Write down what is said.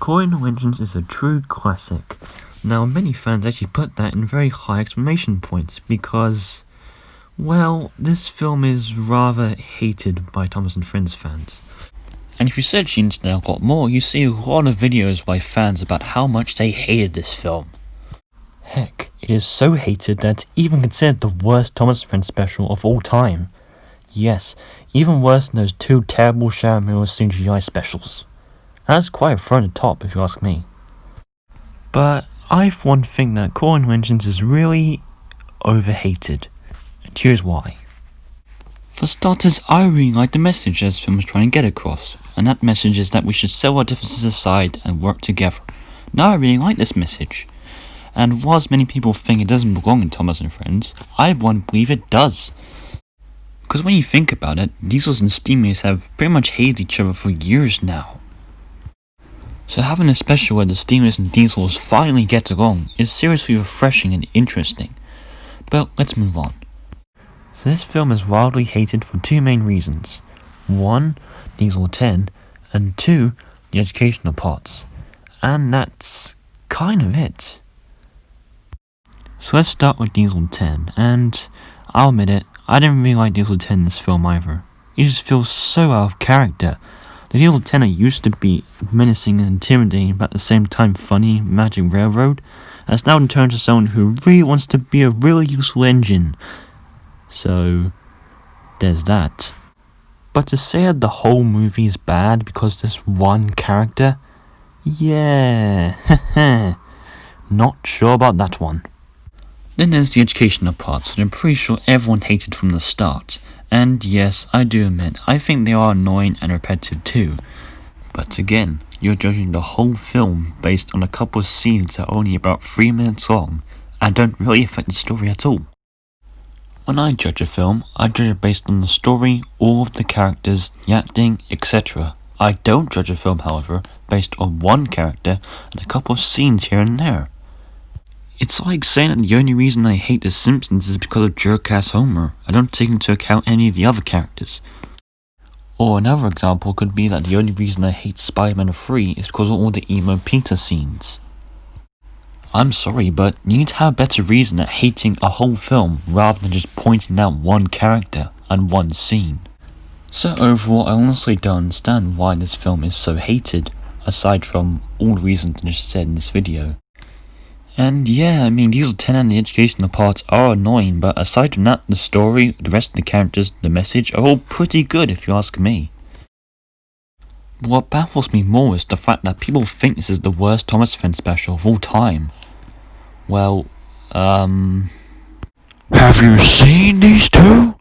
Coin Vengeance is a true classic. Now, many fans actually put that in very high exclamation points because, well, this film is rather hated by Thomas and Friends fans. And if you search the internet a lot more, you see a lot of videos by fans about how much they hated this film. Heck, it is so hated that it's even considered the worst Thomas and Friends special of all time. Yes, even worse than those two terrible Shadow Mirror CGI specials. That's quite a throw on the top, if you ask me. But I for one think that Coin Vengeance is really overhated, and here's why. For starters, I really like the message this film is trying to get across, and that message is that we should set our differences aside and work together. Now I really like this message, and whilst many people think it doesn't belong in Thomas and Friends, I want to believe it does. Because when you think about it, Diesels and Steamers have pretty much hated each other for years now. So having a special where the Steamers and Diesels finally get along is seriously refreshing and interesting. But let's move on. So this film is wildly hated for two main reasons. 1, Diesel 10, and 2, the educational parts. And that's kind of it. So let's start with Diesel 10, and I'll admit it, I didn't really like Diesel 10 in this film either. It just feels so out of character. The Diesel 10 used to be menacing and intimidating, but at the same time funny, Magic Railroad, has now turned to someone who really wants to be a really useful engine. So, there's that. But to say that the whole movie is bad because there's one character? Yeah, not sure about that one. Then there's the educational parts that I'm pretty sure everyone hated from the start. And yes, I do admit, I think they are annoying and repetitive too. But again, you're judging the whole film based on a couple of scenes that are only about 3 minutes long and don't really affect the story at all. When I judge a film, I judge it based on the story, all of the characters, the acting, etc. I don't judge a film, however, based on one character and a couple of scenes here and there. It's like saying that the only reason I hate The Simpsons is because of jerk-ass Homer. I don't take into account any of the other characters. Or another example could be that the only reason I hate Spider-Man 3 is because of all the emo Peter scenes. I'm sorry, but you need to have a better reason at hating a whole film rather than just pointing out one character and one scene. So overall, I honestly don't understand why this film is so hated, aside from all the reasons I just said in this video. And yeah, I mean, Diesel 10 and the educational parts are annoying, but aside from that, the story, the rest of the characters, the message are all pretty good if you ask me. What baffles me more is the fact that people think this is the worst Thomas Friends special of all time. Well, have you seen these two?